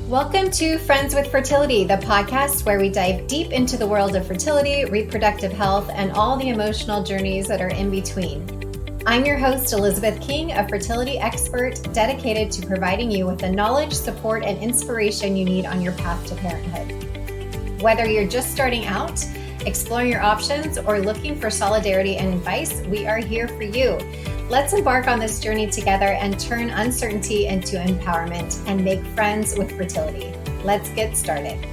Welcome to Friends with Fertility, the podcast where we dive deep into the world of fertility, reproductive health, and all the emotional journeys that are in between. I'm your host, Elizabeth King, a fertility expert dedicated to providing you with the knowledge, support, and inspiration you need on your path to parenthood. Whether you're just starting out, exploring your options, or looking for solidarity and advice, we are here for you. Let's embark on this journey together and turn uncertainty into empowerment and make friends with fertility. Let's get started.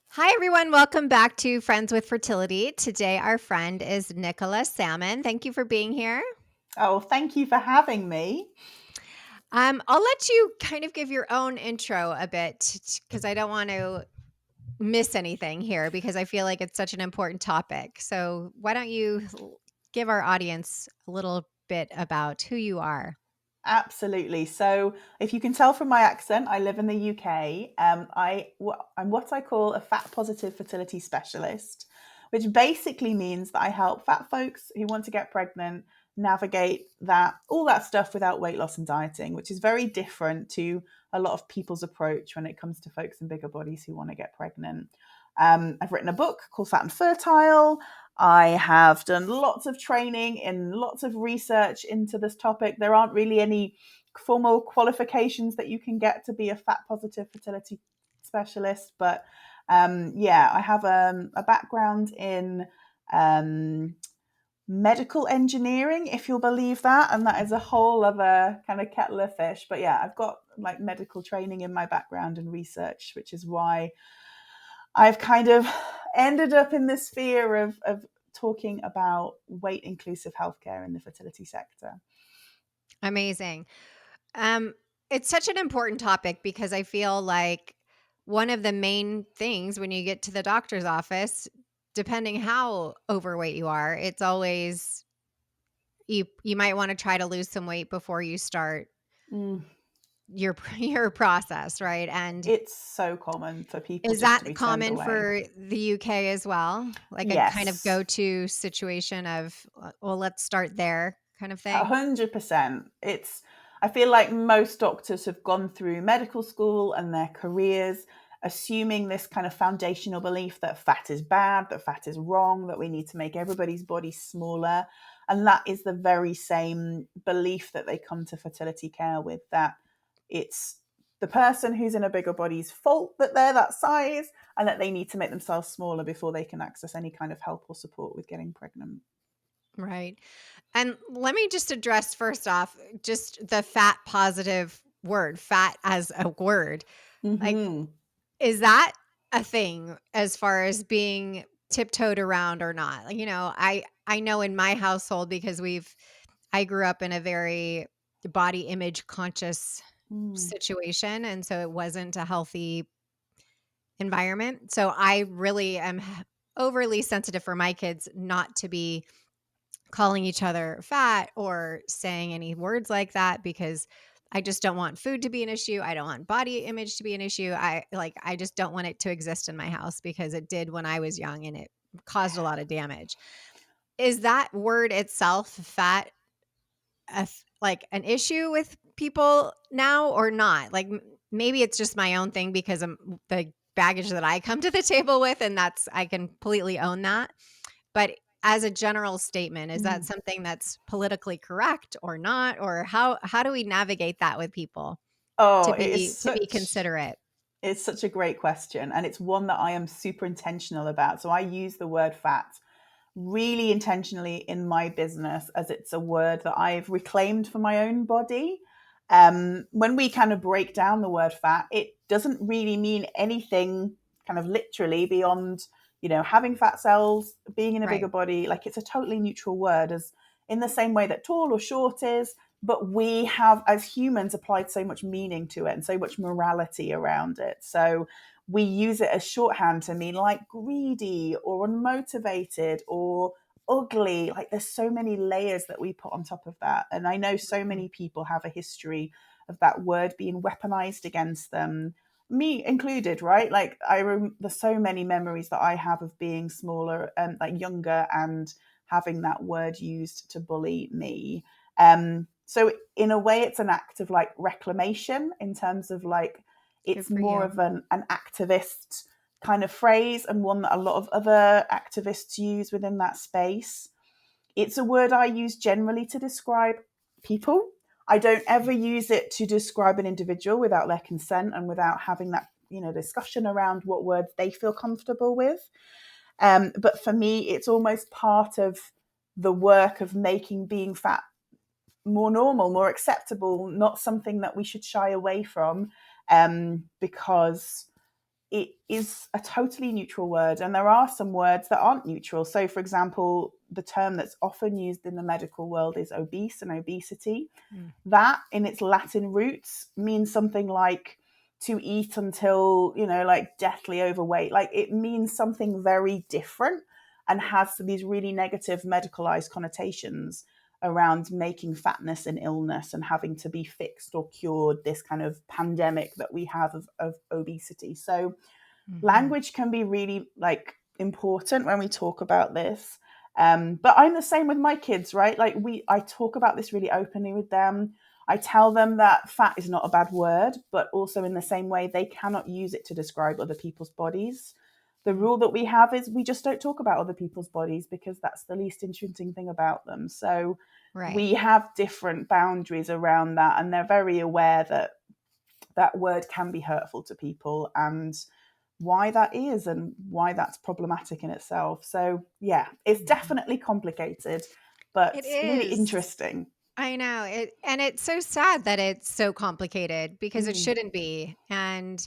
Hi, everyone. Welcome back to Friends with Fertility. Today, our friend is Nicola Salmon. Thank you for being here. Oh, thank you for having me. I'll let you kind of give your own intro a bit because I don't want to miss anything here because I feel like it's such an important topic. So why don't you give our audience a little bit about who you are? Absolutely. So, if you can tell from my accent, I live in the UK. I'm what I call a fat positive fertility specialist, which basically means that I help fat folks who want to get pregnant navigate all that stuff without weight loss and dieting, which is very different to a lot of people's approach when it comes to folks in bigger bodies who want to get pregnant. I've written a book called Fat and Fertile. I have done lots of training and lots of research into this topic. There aren't really any formal qualifications that you can get to be a fat positive fertility specialist. But I have a background in medical engineering, if you'll believe that. And that is a whole other kind of kettle of fish. But yeah, I've got like medical training in my background and research, which is why I've kind of ended up in the sphere of talking about weight inclusive healthcare in the fertility sector. Amazing. It's such an important topic because I feel like one of the main things when you get to the doctor's office, depending how overweight you are, it's always you might want to try to lose some weight before you start your process, right? And It's so common for people is just to that be turned common away. for the UK as well? Like a kind of Yes, go-to situation of, well, let's start there kind of thing? 100%. I feel like most doctors have gone through medical school and their careers assuming this kind of foundational belief that fat is bad, that fat is wrong, that we need to make everybody's body smaller. And that is the very same belief that they come to fertility care with, that it's the person who's in a bigger body's fault that they're that size and that they need to make themselves smaller before they can access any kind of help or support with getting pregnant. Right. And let me just address first off just the fat positive word, fat as a word. Like, Mm-hmm. is that a thing as far as being tiptoed around or not? Like, I know in my household because I grew up in a very body image conscious situation. And so it wasn't a healthy environment. So I really am overly sensitive for my kids not to be calling each other fat or saying any words like that because I just don't want food to be an issue. I don't want body image to be an issue. I just don't want it to exist in my house because it did when I was young and it caused a lot of damage. Is that word itself, fat, like an issue with people now or not? Like maybe it's just my own thing because of the baggage that I come to the table with, and I completely own that. But as a general statement, is that something that's politically correct or not? Or how do we navigate that with people Oh, to be considerate? it's such a great question. And it's one that I am super intentional about. So I use the word fat really intentionally in my business as it's a word that I've reclaimed for my own body. When we kind of break down the word fat, it doesn't really mean anything kind of literally beyond, having fat cells, being in a bigger Right. body. Like it's a totally neutral word, as in the same way that tall or short is. But we have, as humans, applied so much meaning to it and so much morality around it. So we use it as shorthand to mean like greedy or unmotivated or ugly. Like there's so many layers that we put on top of that. And I know so many people have a history of that word being weaponized against them, me included, right? Like there's so many memories that I have of being smaller and like younger and having that word used to bully me. So in a way, it's an act of like reclamation in terms of like Good it's for more you. of an activist kind of phrase, and one that a lot of other activists use within that space. It's a word I use generally to describe people. I don't ever use it to describe an individual without their consent and without having that, discussion around what words they feel comfortable with. But for me, it's almost part of the work of making being fat more normal, more acceptable, not something that we should shy away from, because it is a totally neutral word. And there are some words that aren't neutral. So, for example, the term that's often used in the medical world is obese and obesity. Mm. That, in its Latin roots, means something like to eat until, like deathly overweight. Like it means something very different and has these really negative medicalized connotations around making fatness an illness and having to be fixed or cured, this kind of pandemic that we have of obesity. So Mhm. language can be really like important when we talk about this. But I'm the same with my kids, right? Like I talk about this really openly with them. I tell them that fat is not a bad word, but also in the same way, they cannot use it to describe other people's bodies. The Mm. rule that we have is we just don't talk about other people's bodies because that's the least interesting thing about them. So Right. we have different boundaries around that, and they're very aware that that word can be hurtful to people and why that is and why that's problematic in itself. So, yeah, it's Mhm. definitely complicated, but It really is. interesting. I know it, and it's so sad that it's so complicated because it Mm, shouldn't be. And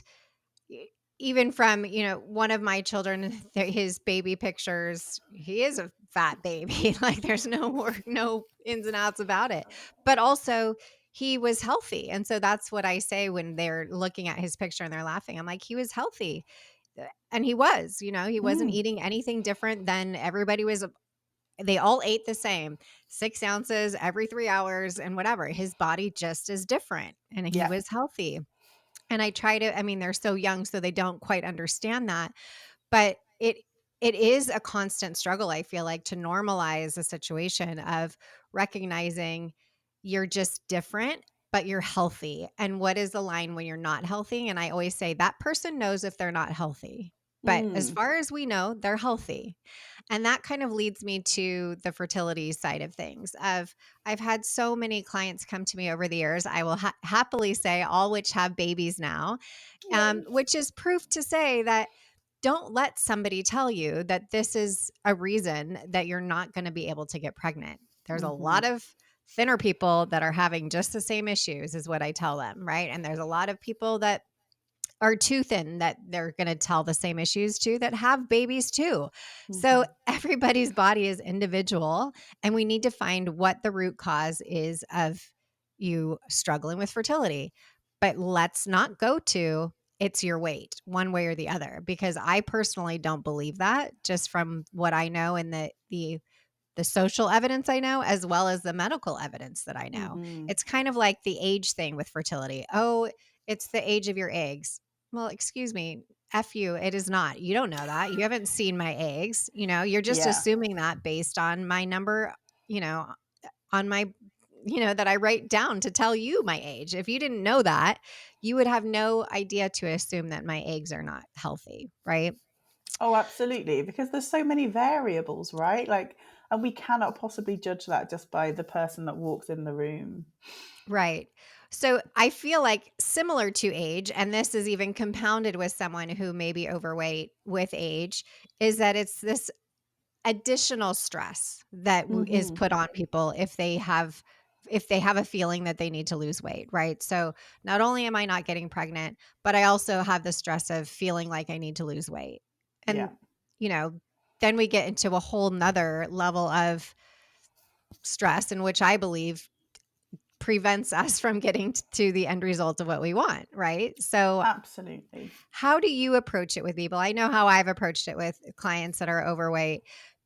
e- even from one of my children, his baby pictures, he is a fat baby. Like there's no ins and outs about it. But also, he was healthy, and so that's what I say when they're looking at his picture and they're laughing. I'm like, he was healthy. And he was, he wasn't mm, eating anything different than everybody was. They all ate the same, 6 ounces every 3 hours and whatever. His body just is different, and he yeah. was healthy. And I mean, they're so young, so they don't quite understand that, but it is a constant struggle, I feel like, to normalize a situation of recognizing you're just different, but you're healthy. And what is the line when you're not healthy? And I always say that person knows if they're not healthy. But as Mm, far as we know, they're healthy. And that kind of leads me to the fertility side of things. Of I've had so many clients come to me over the years. I will happily say all which have babies now, yay. which is proof to say that don't let somebody tell you that this is a reason that you're not going to be able to get pregnant. There's a Mm-hmm. lot of thinner people that are having just the same issues, is what I tell them, right? And there's a lot of people that are too thin that they're going to tell the same issues to that have babies too. So Mm-hmm. everybody's body is individual, and we need to find what the root cause is of you struggling with fertility. But let's not go to it's your weight one way or the other, because I personally don't believe that, just from what I know and the social evidence I know, as well as the medical evidence that I know. Mm-hmm. It's kind of like the age thing with fertility. Oh, it's the age of your eggs. Well, excuse me, F you, it is not. You don't know that. You haven't seen my eggs. You're just Yeah. assuming that based on my number, you know, on my, that I write down to tell you my age. If you didn't know that, you would have no idea to assume that my eggs are not healthy, right? Oh, absolutely. Because there's so many variables, right? Like, and we cannot possibly judge that just by the person that walks in the room. Right. So I feel like similar to age, and this is even compounded with someone who may be overweight with age, is that it's this additional stress that is Mm-hmm. put on people if they have a feeling that they need to lose weight, right? So not only am I not getting pregnant, but I also have the stress of feeling like I need to lose weight. Yeah. And, you know, then we get into a whole nother level of stress in which I believe prevents us from getting to the end result of what we want, right? So, Absolutely. how do you approach it with people? I know how I've approached it with clients that are overweight,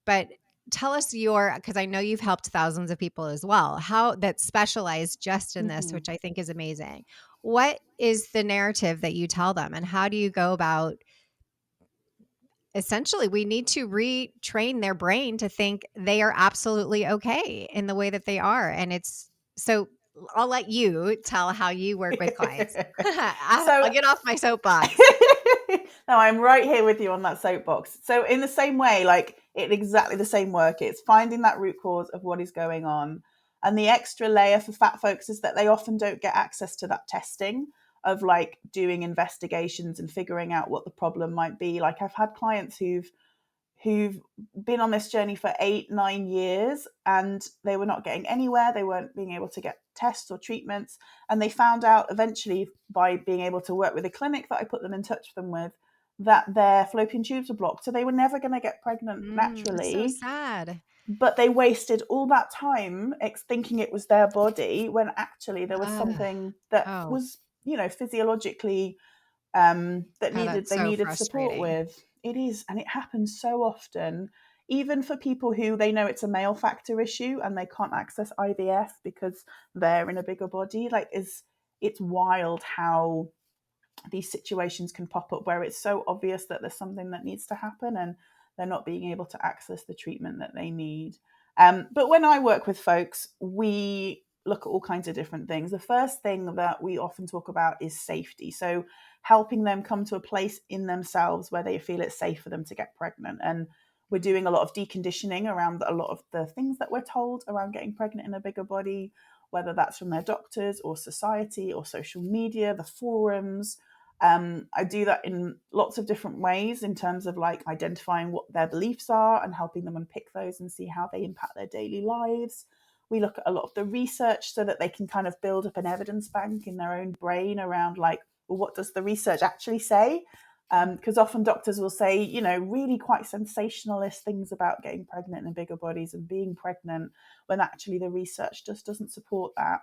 but tell us because I know you've helped thousands of people as well, how that specialize just in this, Mm-hmm. which I think is amazing. What is the narrative that you tell them, and how do you go about essentially we need to retrain their brain to think they are absolutely okay in the way that they are, and it's so I'll let you tell how you work with clients. I'll So get off my soapbox. no, I'm right here with you on that soapbox. So in the same way, like it exactly the same work. It's finding that root cause of what is going on. And the extra layer for fat folks is that they often don't get access to that testing of like doing investigations and figuring out what the problem might be. Like I've had clients who've been on this journey for 8, 9 years and they were not getting anywhere. They weren't being able to get tests or treatments. And they found out eventually by being able to work with a clinic that I put them in touch with them with that their fallopian tubes were blocked. So they were never going to get pregnant It's so naturally. sad. But they wasted all that time thinking it was their body when actually there was Ugh. something that Oh, was, physiologically that oh, needed that's they so needed support frustrating. with. It is, and it happens so often, even for people who they know it's a male factor issue and they can't access IVF because they're in a bigger body. Like, is it's wild how these situations can pop up where it's so obvious that there's something that needs to happen and they're not being able to access the treatment that they need. But when I work with folks, we look at all kinds of different things. The first thing that we often talk about is safety. So helping them come to a place in themselves where they feel it's safe for them to get pregnant. And we're doing a lot of deconditioning around a lot of the things that we're told around getting pregnant in a bigger body, whether that's from their doctors or society or social media, the forums. I do that in lots of different ways in terms of like identifying what their beliefs are and helping them unpick those and see how they impact their daily lives. We look at a lot of the research so that they can kind of build up an evidence bank in their own brain around like, well, what does the research actually say? Because often doctors will say, really quite sensationalist things about getting pregnant in bigger bodies and being pregnant when actually the research just doesn't support that.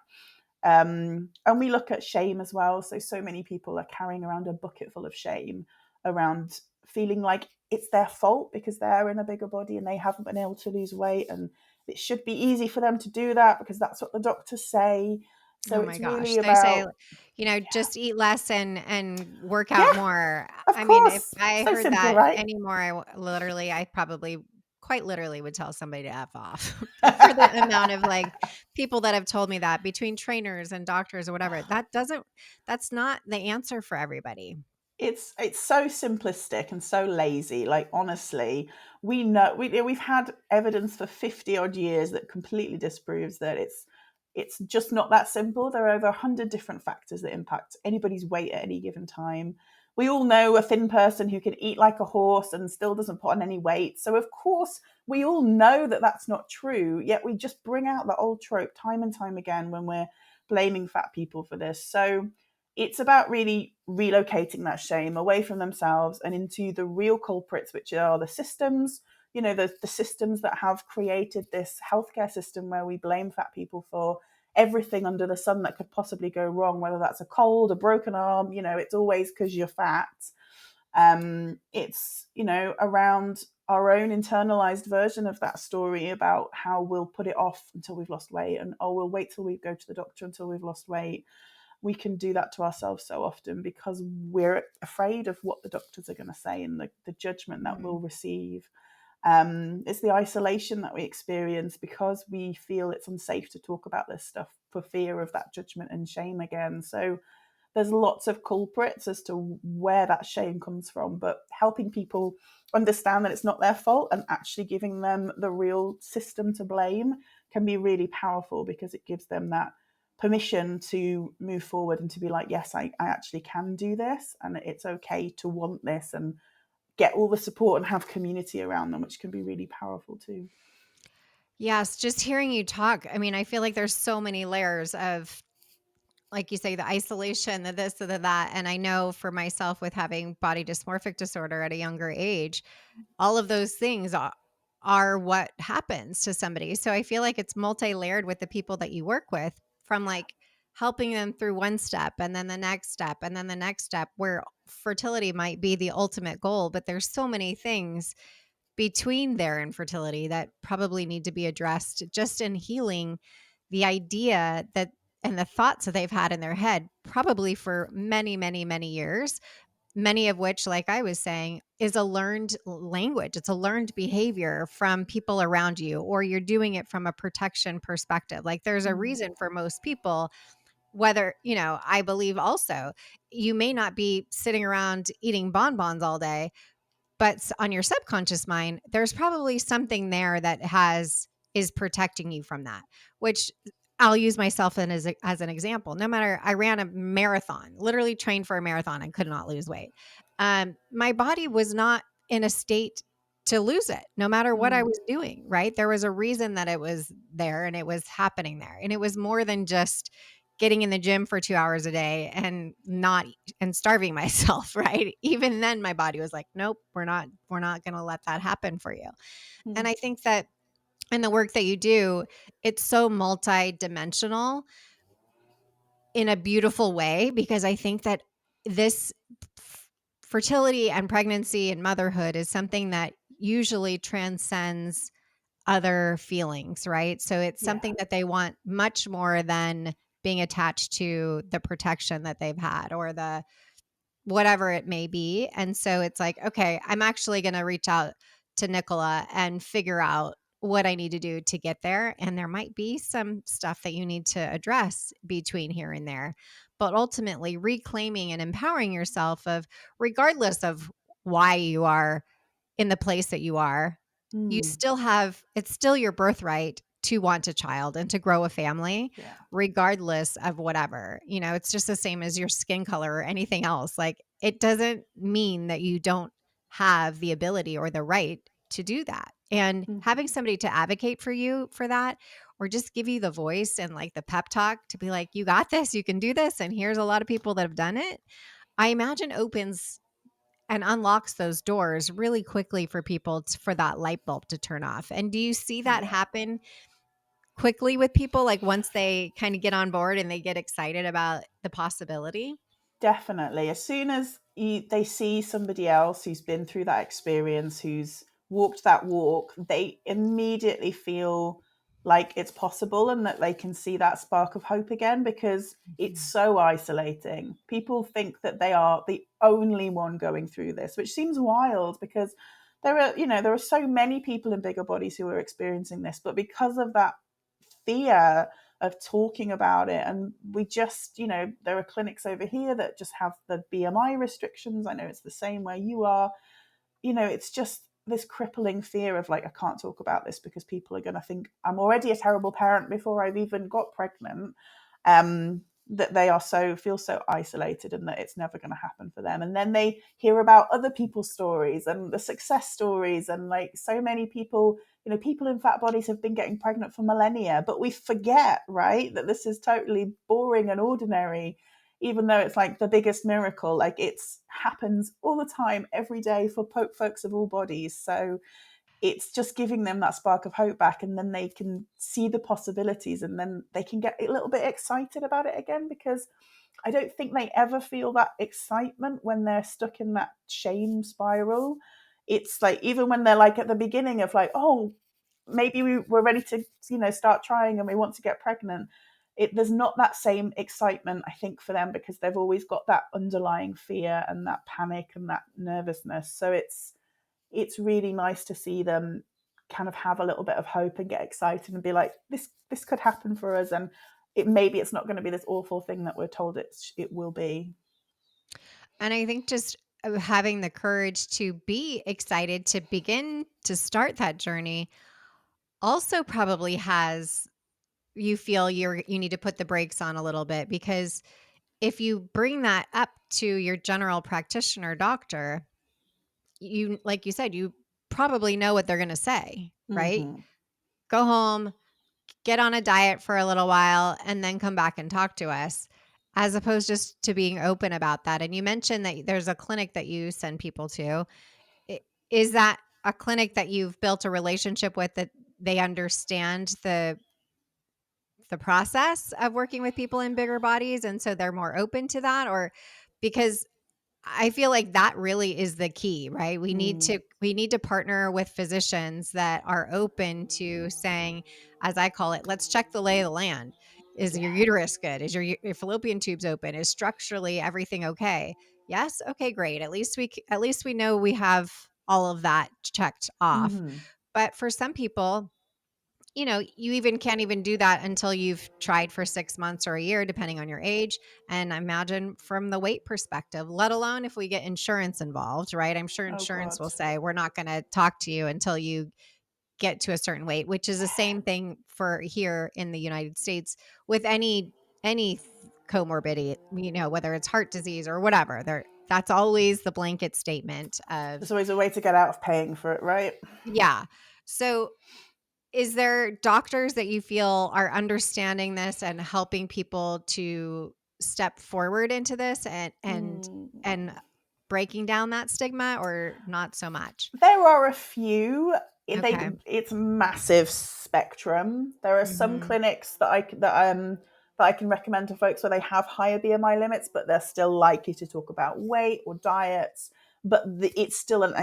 And we look at shame as well. So many people are carrying around a bucket full of shame around feeling like it's their fault because they're in a bigger body and they haven't been able to lose weight. And it should be easy for them to do that because that's what the doctors say. So Oh my it's gosh. really They say, about, just eat less and work out yeah, more. of I mean, if course. I So heard simple, that right? anymore, I probably quite literally would tell somebody to F off for the amount of like people that have told me that between trainers and doctors or whatever. That's not the answer for everybody. It's so simplistic and so lazy. Like honestly, we know we've had evidence for 50 odd years that completely disproves that it's just not that simple. There are over 100 different factors that impact anybody's weight at any given time. We all know a thin person who can eat like a horse and still doesn't put on any weight. So of course, we all know that that's not true. Yet we just bring out the old trope time and time again when we're blaming fat people for this. So it's about really relocating that shame away from themselves and into the real culprits, which are the systems, the systems that have created this healthcare system where we blame fat people for everything under the sun that could possibly go wrong, whether that's a cold, a broken arm, it's always because you're fat. It's, around our own internalized version of that story about how we'll put it off until we've lost weight and, oh, we'll wait till we go to the doctor until we've lost weight. We can do that to ourselves so often because we're afraid of what the doctors are going to say and the judgment that Mhm. we'll receive. It's the isolation that we experience because we feel it's unsafe to talk about this stuff for fear of that judgment and shame again. So there's lots of culprits as to where that shame comes from, but helping people understand that it's not their fault and actually giving them the real system to blame can be really powerful because it gives them that permission to move forward and to be like, yes, I actually can do this and it's okay to want this and get all the support and have community around them, which can be really powerful too. Yes, just hearing you talk. I mean, I feel like there's so many layers of, like you say, the isolation, the this, the that. And I know for myself with having body dysmorphic disorder at a younger age, all of those things are what happens to somebody. So I feel like it's multi-layered with the people that you work with, from like helping them through one step and then the next step and then the next step, where fertility might be the ultimate goal, but there's so many things between their infertility that probably need to be addressed just in healing the idea that and the thoughts that they've had in their head probably for many, many, many years, many of which, like I was saying, is a learned language. It's a learned behavior from people around you, or you're doing it from a protection perspective. Like there's a Mm. reason for most people, whether, I believe also you may not be sitting around eating bonbons all day, but on your subconscious mind, there's probably something there that is protecting you from that, which I'll use myself in as an example. No matter, I ran a marathon, literally trained for a marathon and could not lose weight. My body was not in a state to lose it, no matter what I Mm. was doing, right? There was a reason that it was there and it was happening there. And it was more than just getting in the gym for 2 hours a day and not and starving myself, right? Even then my body was like, nope, we're not going to let that happen for you. And Mm. I think that in the work that you do, it's so multidimensional in a beautiful way, because I think that this fertility and pregnancy and motherhood is something that usually transcends other feelings, right? So it's Yeah. something that they want much more than being attached to the protection that they've had, or the whatever it may be. And so it's like, okay, I'm actually going to reach out to Nicola and figure out what I need to do to get there. And there might be some stuff that you need to address between here and there. But ultimately, reclaiming and empowering yourself of, regardless of why you are in the place that you are, you Mm. still have, it's still your birthright to want a child and to grow a family, Yeah. regardless of whatever. It's just the same as your skin color or anything else. Like, it doesn't mean that you don't have the ability or the right to do that. And Mm. having somebody to advocate for you for that, or just give you the voice and like the pep talk to be like, you got this, you can do this. And here's a lot of people that have done it. I imagine opens and unlocks those doors really quickly for people for that light bulb to turn off. And do you see that Yeah. happen quickly with people, like once they kind of get on board and they get excited about the possibility? Definitely. As soon as they see somebody else who's been through that experience, who's walked that walk, they immediately feel like it's possible and that they can see that spark of hope again, because it's Mhm. so isolating. People think that they are the only one going through this, which seems wild because there are so many people in bigger bodies who are experiencing this, but because of that fear of talking about it. And we just, there are clinics over here that just have the BMI restrictions. I know it's the same where you are. It's just this crippling fear of like, I can't talk about this because people are going to think I'm already a terrible parent before I've even got pregnant. That they are feel so isolated and that it's never going to happen for them. And then they hear about other people's stories and the success stories, and like so many people, people in fat bodies have been getting pregnant for millennia, but we forget, right, that this is totally boring and ordinary, even though it's like the biggest miracle. Like it's happens all the time, every day for folks of all bodies. So it's just giving them that spark of hope back, and then they can see the possibilities, and then they can get a little bit excited about it again, because I don't think they ever feel that excitement when they're stuck in that shame spiral. It's like, even when they're like at the beginning of like, oh, maybe we're ready to, start trying and we want to get pregnant. There's not that same excitement, I think, for them, because they've always got that underlying fear and that panic and that nervousness. So it's really nice to see them kind of have a little bit of hope and get excited and be like, this could happen for us, and maybe it's not going to be this awful thing that we're told it will be. And I think just having the courage to be excited to begin to start that journey also probably has you feel you need to put the brakes on a little bit, because if you bring that up to your general practitioner doctor, you, like you said, you probably know what they're going to say, right? Mm-hmm. Go home, get on a diet for a little while, and then come back and talk to us, as opposed just to being open about that. And you mentioned that there's a clinic that you send people to. Is that a clinic that you've built a relationship with, that they understand the process of working with people in bigger bodies, and so they're more open to that? Or because I feel like that really is the key, right? Mm. We need to partner with physicians that are open to saying, as I call it, let's check the lay of the land. Is Yeah. your uterus good? Is your fallopian tubes open? Is structurally everything okay? Yes? Okay, great. At least we know we have all of that checked off. Hmm. But for some people, you know, you even can't even do that until you've tried for 6 months or a year, depending on your age. And I imagine from the weight perspective, let alone if we get insurance involved, right? I'm sure Oh insurance God. will say, we're not going to talk to you until you get to a certain weight, which is the same thing for here in the United States with any comorbidity, you know, whether it's heart disease or whatever. There that's always the blanket statement of There's always a way to get out of paying for it, right? yeah. So is there doctors that you feel are understanding this and helping people to step forward into this Mm. and breaking down that stigma or not so much? There are a few. Okay. It's massive spectrum. There are some Mhm. clinics that I can recommend to folks where they have higher BMI limits, but they're still likely to talk about weight or diets. But it's still an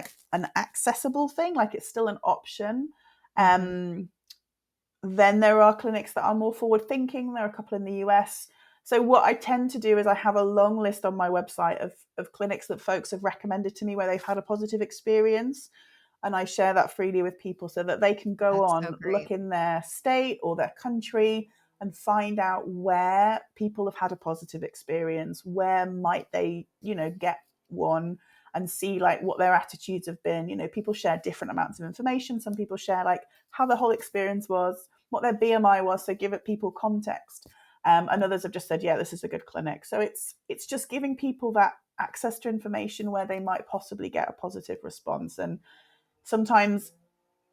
accessible thing, like it's still an option. Mhm. Um, then there are clinics that are more forward thinking. There are a couple in the US. So what I tend to do is I have a long list on my website of clinics that folks have recommended to me where they've had a positive experience. And I share that freely with people so that they can go That's so on, look great. in their state or their country and find out where people have had a positive experience, where might they, get one, and see like what their attitudes have been. People share different amounts of information. Some people share like how the whole experience was, what their BMI was, so give it people context. And others have just said, yeah, this is a good clinic. So it's just giving people that access to information where they might possibly get a positive response. And sometimes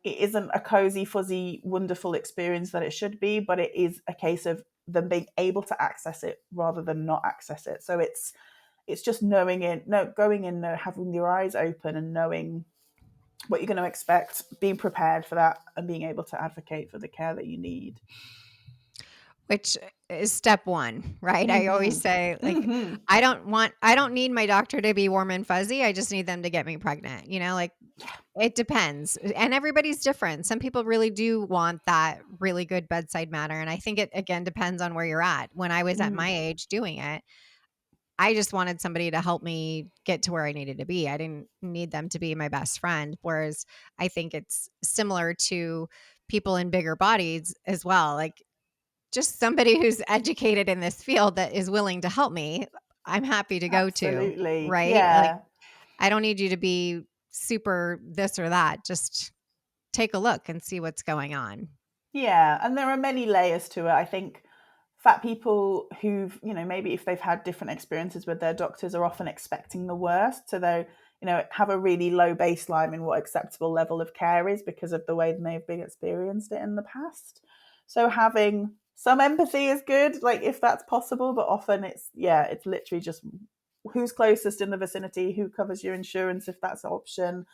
it isn't a cozy, fuzzy, wonderful experience that it should be, but it is a case of them being able to access it rather than not access it. So it's just knowing it, no, going in, having your eyes open and knowing what you're going to expect, being prepared for that, and being able to advocate for the care that you need. Which is step 1, right? I always Mm-hmm. say, like, Mm-hmm. I don't need my doctor to be warm and fuzzy, I just need them to get me pregnant, you know, like, it depends, and everybody's different. Some people really do want that really good bedside manner, and I think it, again, depends on where you're at. When I was at Mm, my age doing it, I just wanted somebody to help me get to where I needed to be. I didn't need them to be my best friend, whereas I think it's similar to people in bigger bodies as well, like, just somebody who's educated in this field that is willing to help me, I'm happy to go to, absolutely. right? Like, Yeah. I don't need you to be super this or that. Just take a look and see what's going on. Yeah, and there are many layers to it. I think fat people who've, maybe if they've had different experiences with their doctors are often expecting the worst. So they, have a really low baseline in what acceptable level of care is because of the way they have been experienced it in the past. So having some empathy is good, like if that's possible, but often it's literally just who's closest in the vicinity, who covers your insurance if that's an option,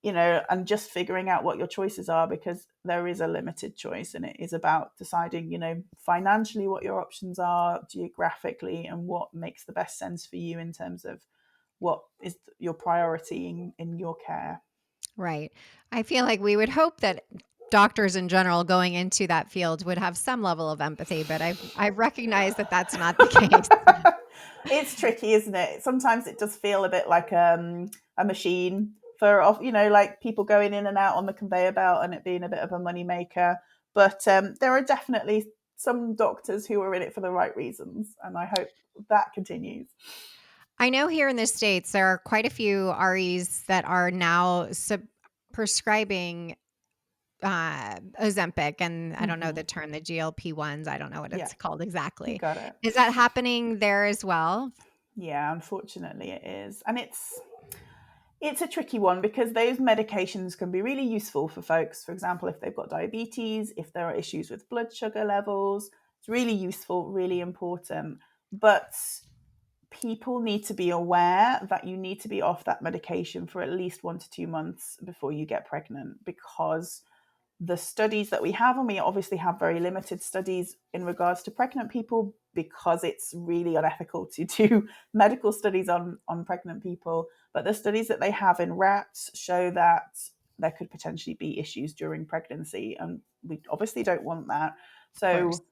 and just figuring out what your choices are because there is a limited choice and it is about deciding, financially what your options are, geographically, and what makes the best sense for you in terms of what is your priority in your care. Right. I feel like we would hope that doctors in general going into that field would have some level of empathy, but I've recognized that that's not the case. It's tricky, isn't it? Sometimes it does feel a bit like a machine for like people going in and out on the conveyor belt and it being a bit of a money maker. But there are definitely some doctors who are in it for the right reasons, and I hope that continues. I know here in the States, there are quite a few REs that are now prescribing Ozempic, and I don't know Hmm. the term, the GLP-1s, I don't know what Yeah, it's called you exactly. got it. Is that happening there as well? Yeah, unfortunately it is, and it's a tricky one because those medications can be really useful for folks. For example, if they've got diabetes, if there are issues with blood sugar levels, it's really useful, really important. But people need to be aware that you need to be off that medication for at least 1 to 2 months before you get pregnant because the studies that we have, and we obviously have very limited studies in regards to pregnant people because it's really unethical to do medical studies on pregnant people. But the studies that they have in rats show that there could potentially be issues during pregnancy, and we obviously don't want that. Of course. So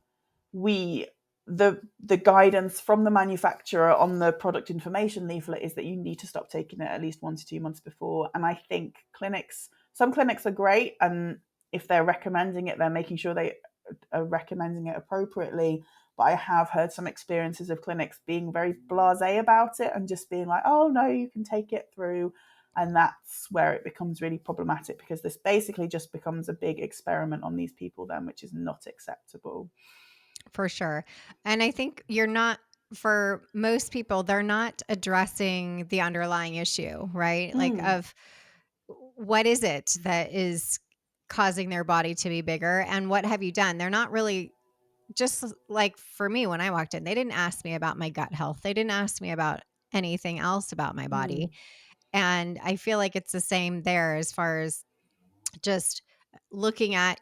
we the guidance from the manufacturer on the product information leaflet is that you need to stop taking it at least 1 to 2 months before. And I think some clinics are great, and if they're recommending it, they're making sure they are recommending it appropriately. But I have heard some experiences of clinics being very blasé about it and just being like, oh no, you can take it through. And that's where it becomes really problematic, because this basically just becomes a big experiment on these people then, which is not acceptable. For sure. And I think you're not for most people, they're not addressing the underlying issue, right? Like Mm, of what is it that is causing their body to be bigger and what have you done? They're not really just like for me when I walked in, they didn't ask me about my gut health. They didn't ask me about anything else about my mm, body. And I feel like it's the same there as far as just looking at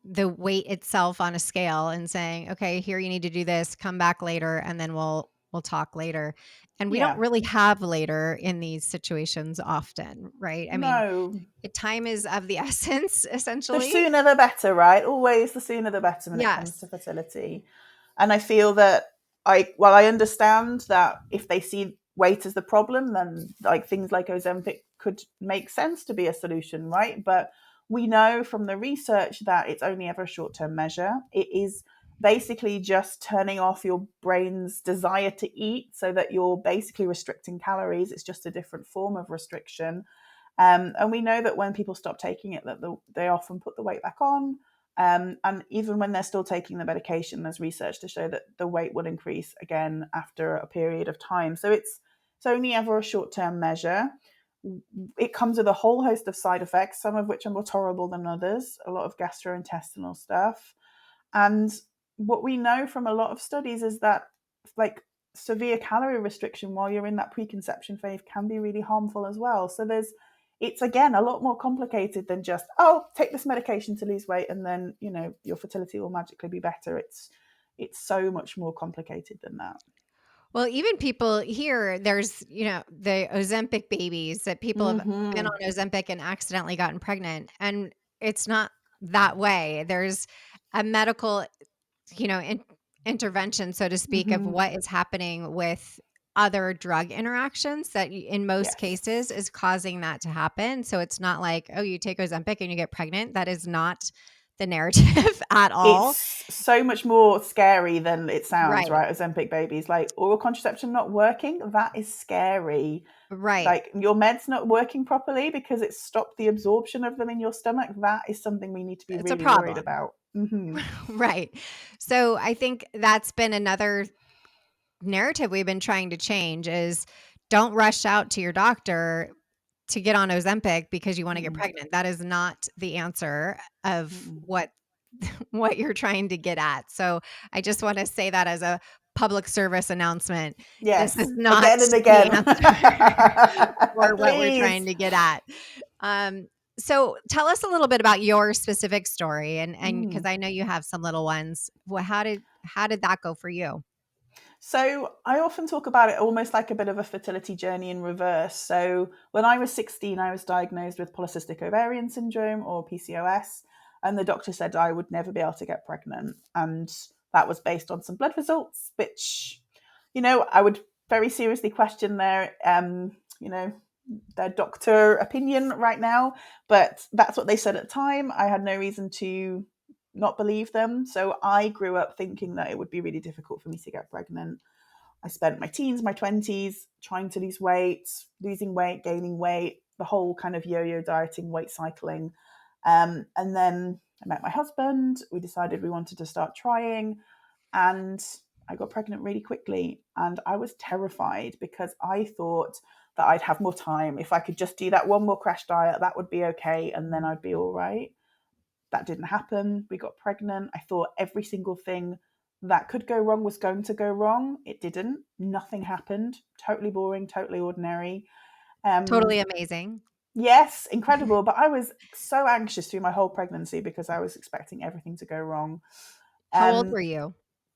the weight itself on a scale and saying, "Okay, here you need to do this, come back later and then we'll talk later." And we don't yeah. really have later in these situations often, right? I mean, No. time is of the essence The essentially. sooner the better, right? Always the sooner the better when it comes to Yes, fertility. And I feel that I understand that if they see weight as the problem, then like things like Ozempic could make sense to be a solution, right? But we know from the research that it's only ever a short-term measure. It is basically just turning off your brain's desire to eat so that you're basically restricting calories. It's just a different form of restriction. And we know that when people stop taking it, that they often put the weight back on. And even when they're still taking the medication, there's research to show that the weight will increase again after a period of time. So it's only ever a short-term measure. It comes with a whole host of side effects, some of which are more tolerable than others, a lot of gastrointestinal stuff. And what we know from a lot of studies is that like severe calorie restriction while you're in that preconception phase can be really harmful as well. So it's again a lot more complicated than just, oh, take this medication to lose weight and then, your fertility will magically be better. It's so much more complicated than that. well, even people here, there's, the Ozempic babies that people have been Mm-hmm. on Ozempic and accidentally gotten pregnant, and it's not that way. There's a medical, you know, in intervention, so to speak, of Mm-hmm. what is happening with other drug interactions that in most cases Yes. is causing that to happen. So it's not like, oh, you take Ozempic and you get pregnant. That is not the narrative at all. It's so much more scary than it sounds, Right. right? Ozempic babies, like oral contraception not working, that is scary. Right. Like your meds not working properly because it stopped the absorption of them in your stomach, that is something we need to be It's a really worried problem. about. Mm-hmm. Right. So I think that's been another narrative we've been trying to change is don't rush out to your doctor to get on Ozempic because you want to get Mm-mm. pregnant. That is not the answer of Mm-mm. what you're trying to get at. So I just want to say that as a public service announcement. This is Yes, not again and the again. answer for what we're trying Please. to get at. Um, so tell us a little bit about your specific story and because Mm. I know you have some little ones. Well, how did that go for you? So I often talk about it almost like a bit of a fertility journey in reverse. So when I was 16, I was diagnosed with polycystic ovarian syndrome, or PCOS, and the doctor said I would never be able to get pregnant. And that was based on some blood results, which, I would very seriously question their doctor opinion right now. But that's what they said at the time. I had no reason to not believe them. So I grew up thinking that it would be really difficult for me to get pregnant. I spent my teens, my 20s trying to lose weight, losing weight, gaining weight, the whole kind of yo yo dieting, weight cycling. And then I met my husband. We decided we wanted to start trying. And I got pregnant really quickly. And I was terrified because I thought that I'd have more time. If I could just do that one more crash diet, that would be okay. And then I'd be all right. That didn't happen. We got pregnant. I thought every single thing that could go wrong was going to go wrong. It didn't. Nothing happened. Totally boring, totally ordinary. Totally Um, amazing. yes, incredible. But I was so anxious through my whole pregnancy because I was expecting everything to go wrong. How old Um, were you?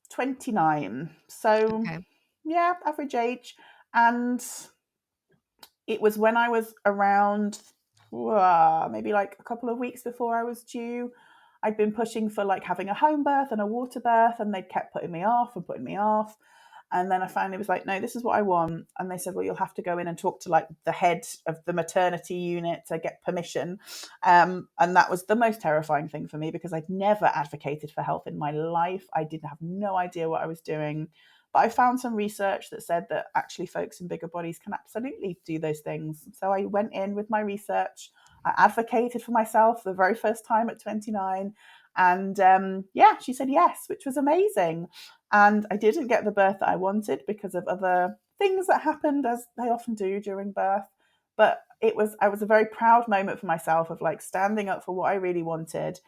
29. So, Okay. yeah, average age. And it was when I was around maybe like a couple of weeks before I was due. I'd been pushing for like having a home birth and a water birth, and they kept putting me off and putting me off. And then I finally was like, no, this is what I want. And they said, well, you'll have to go in and talk to like the head of the maternity unit to get permission. And that was the most terrifying thing for me because I'd never advocated for health in my life. I didn't have no idea what I was doing. But I found some research that said that actually folks in bigger bodies can absolutely do those things. So I went in with my research. I advocated for myself the very first time at 29. And yeah, she said yes, which was amazing. And I didn't get the birth that I wanted because of other things that happened, as they often do during birth. But I was a very proud moment for myself of like standing up for what I really wanted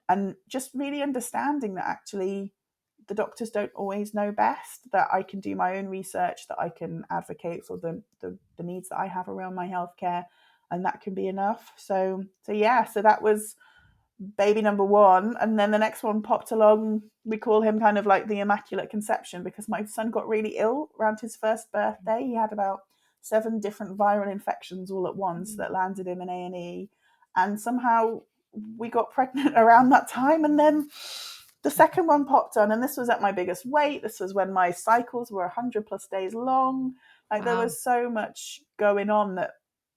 and just really understanding that actually the doctors don't always know best, that I can do my own research, that I can advocate for the needs that I have around my healthcare, and that can be enough. So yeah, so that was baby number one. And then the next one popped along. We call him kind of like the Immaculate Conception because my son got really ill around his first birthday. He had about 7 different viral infections all at once that landed him in A&E. And somehow we got pregnant around that time. And then the second one popped on, and this was at my biggest weight. This was when my cycles were 100 plus days long. Like there Wow. was so much going on that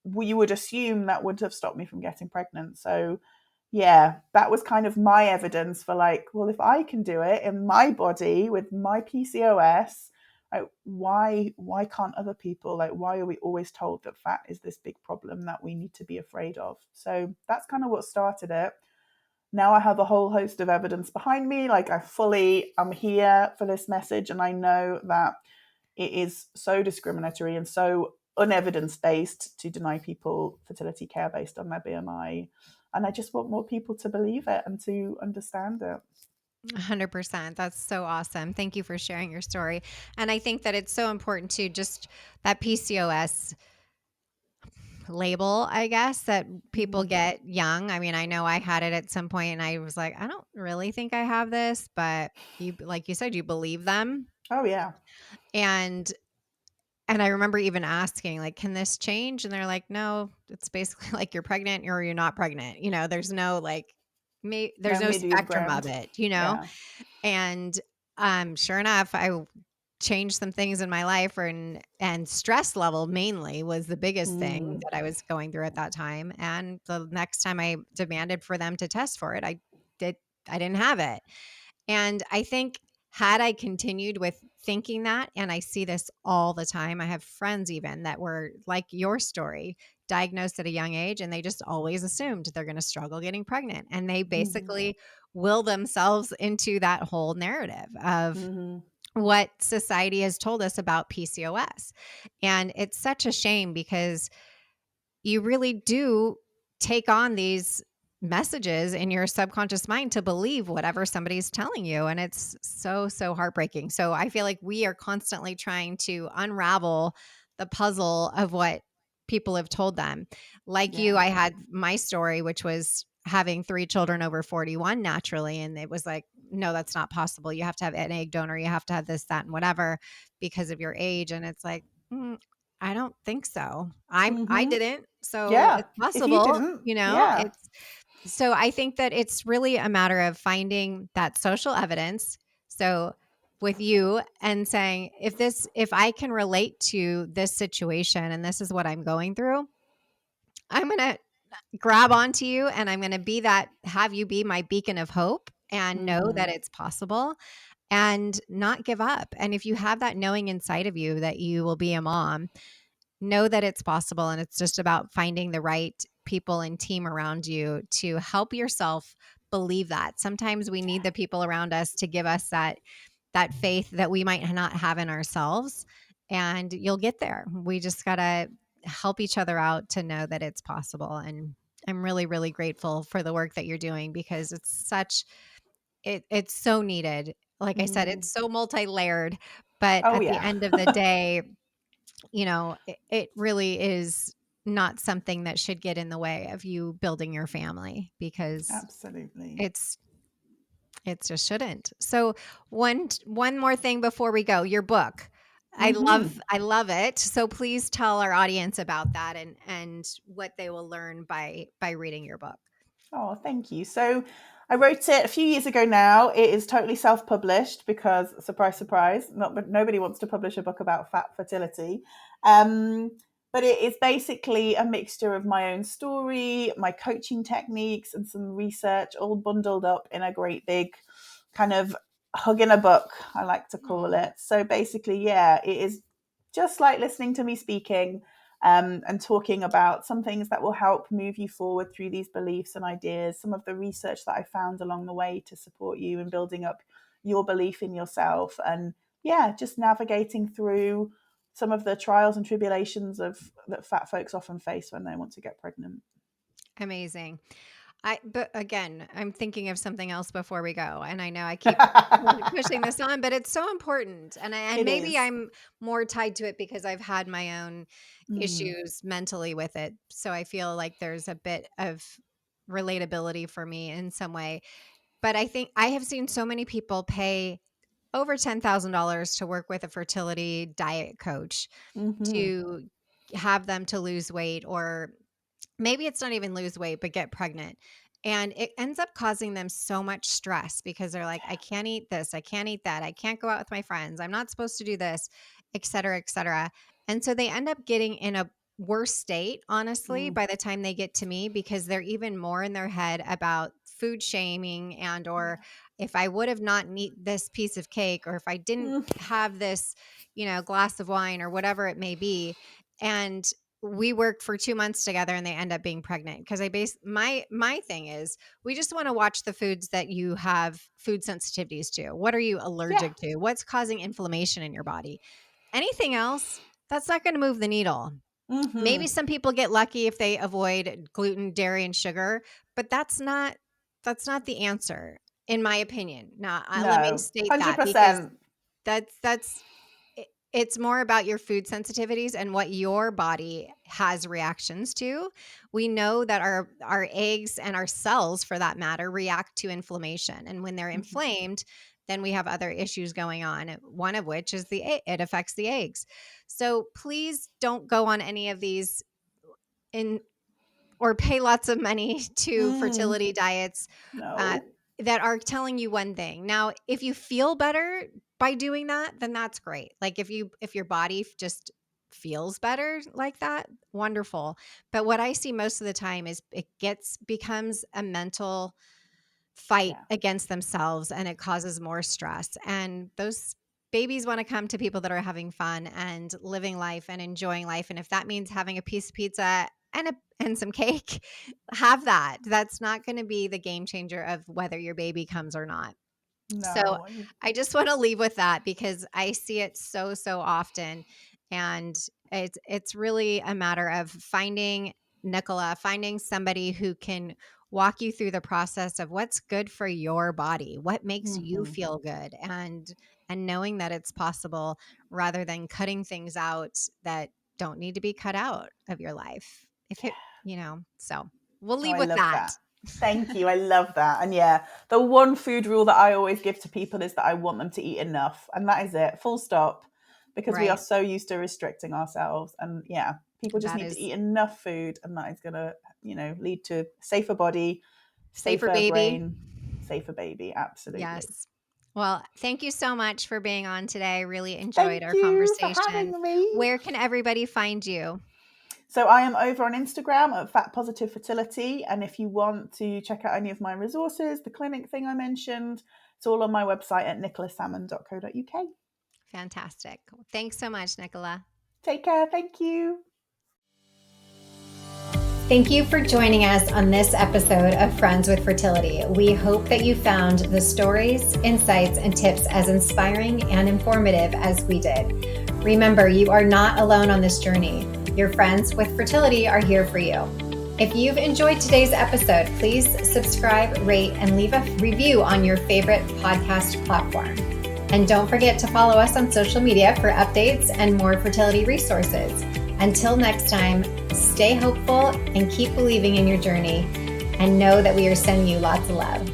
you would assume that would have stopped me from getting pregnant. So yeah, that was kind of my evidence for like, well, if I can do it in my body with my PCOS, like why can't other people? Like, why are we always told that fat is this big problem that we need to be afraid of? So that's kind of what started it. Now I have a whole host of evidence behind me. Like I'm here for this message, and I know that it is so discriminatory and so unevidence based to deny people fertility care based on their BMI. And I just want more people to believe it and to understand it. 100%. That's so awesome. Thank you for sharing your story. And I think that it's so important to just that PCOS label, I guess, that people Mm. get young. I mean, I know I had it at some point and I was like, I don't really think I have this, but you, like you said, you believe them. Oh, yeah. And I remember even asking, like, can this change? And they're like, no, it's basically like you're pregnant or you're not pregnant. There's no like, there's No no medium spectrum of ground. it. Yeah. And sure enough, I changed some things in my life, and stress level mainly was the biggest thing Mm. that I was going through at that time. And the next time I demanded for them to test for it, did I didn't have it. And I think had I continued with thinking that, and I see this all the time, I have friends even that were like your story, diagnosed at a young age, and they just always assumed they're going to struggle getting pregnant. And they Mm-hmm. basically will themselves into that whole narrative of Mm-hmm. what society has told us about PCOS. And it's such a shame because you really do take on these messages in your subconscious mind to believe whatever somebody's telling you. And it's so, so heartbreaking. So I feel like we are constantly trying to unravel the puzzle of what people have told them. Like you, Yeah. I had my story, which was having 3 children over 41 naturally. And it was like, no, that's not possible. You have to have an egg donor. You have to have this, that, and whatever because of your age. And it's like, I don't think so. I Mm-hmm. didn't, so Yeah. it's If you possible, didn't, you know? yeah. It's so I think that it's really a matter of finding that social evidence. So with you and saying, if I can relate to this situation and this is what I'm going through, I'm gonna grab onto you and I'm gonna have you be my beacon of hope and know Mm-hmm. that it's possible and not give up. And if you have that knowing inside of you that you will be a mom, know that it's possible, and it's just about finding the right people and team around you to help yourself believe that. Sometimes we need the people around us to give us that faith that we might not have in ourselves, and you'll get there. We just got to help each other out to know that it's possible. And I'm really, really grateful for the work that you're doing because it's so needed. Like I said, Mm. it's so multi-layered, but Oh, at the yeah. end of the day, it really is not something that should get in the way of you building your family because Absolutely. it's it just shouldn't. So one more thing before we go, your book. Mm-hmm. I love it. So please tell our audience about that and what they will learn by reading your book. Oh, thank you. So I wrote it a few years ago now. It is totally self-published because, surprise, surprise, nobody wants to publish a book about fat fertility. Um, but it is basically a mixture of my own story, my coaching techniques, and some research all bundled up in a great big kind of hug in a book, I like to call Aw. it. So basically, yeah, it is just like listening to me speaking, and talking about some things that will help move you forward through these beliefs and ideas, some of the research that I found along the way to support you in building up your belief in yourself. And yeah, just navigating through some of the trials and tribulations of that fat folks often face when they want to get pregnant. Amazing. But again, I'm thinking of something else before we go, and I know I keep pushing this on, but it's so important, and It maybe is. I'm more tied to it because I've had my own Mm. issues mentally with it, so I feel like there's a bit of relatability for me in some way. But I think I have seen so many people pay over $10,000 to work with a fertility diet coach Hmm. to have them to lose weight, or maybe it's not even lose weight, but get pregnant. And it ends up causing them so much stress because they're like, I can't eat this. I can't eat that. I can't go out with my friends. I'm not supposed to do this, et cetera, et cetera. And so they end up getting in a worse state, honestly, Mm. by the time they get to me, because they're even more in their head about food shaming, and or Yeah. if I would have not eat this piece of cake, or if I didn't Mm. have this, glass of wine, or whatever it may be. And we work for 2 months together and they end up being pregnant because I base my thing is we just want to watch the foods that you have food sensitivities to. What are you Yeah. allergic to? What's causing inflammation in your body? Anything else, that's not going to move the needle. Maybe Hmm. some people get lucky if they avoid gluten, dairy, and sugar, but that's not the answer, in my opinion. Now, let me No. state that because 100%. that's it's more about your food sensitivities and what your body has reactions to. We know that our eggs and our cells, for that matter, react to inflammation, and when they're Hmm. inflamed, then we have other issues going on. One of which is it affects the eggs. So please don't go on any of these in or pay lots of money to Mm. fertility diets uh, No. that are telling you one thing. Now, if you feel better by doing that, then that's great. Like if your body just feels better like that, wonderful. But what I see most of the time is it becomes a mental fight Yeah. against themselves, and it causes more stress. And those babies want to come to people that are having fun and living life and enjoying life. And if that means having a piece of pizza and some cake, have that. That's not going to be the game changer of whether your baby comes or not. So No. I just want to leave with that because I see it so, so often. And it's really a matter of finding Nicola, finding somebody who can walk you through the process of what's good for your body, what makes you Hmm. feel good, and knowing that it's possible rather than cutting things out that don't need to be cut out of your life. If it, so we'll Oh, leave I with love that. that. Thank you. I love that. And yeah, the one food rule that I always give to people is that I want them to eat enough. And that is it, full stop. Because we are Right. so used to restricting ourselves. And yeah, people just That need to is eat enough food. And that is going to, lead to safer body, safer safer baby. brain, safer baby. Absolutely. Yes. Well, thank you so much for being on today. I really enjoyed Thank our you for conversation. having me. Where can everybody find you? So I am over on Instagram at Fat Positive Fertility, and if you want to check out any of my resources, the clinic thing I mentioned, it's all on my website at nicolasalmon.co.uk. Fantastic. Thanks so much, Nicola. Take care. Thank you. Thank you for joining us on this episode of Friends with Fertility. We hope that you found the stories, insights, and tips as inspiring and informative as we did. Remember, you are not alone on this journey. Your friends with fertility are here for you. If you've enjoyed today's episode, please subscribe, rate, and leave a review on your favorite podcast platform. And don't forget to follow us on social media for updates and more fertility resources. Until next time, stay hopeful and keep believing in your journey, and know that we are sending you lots of love.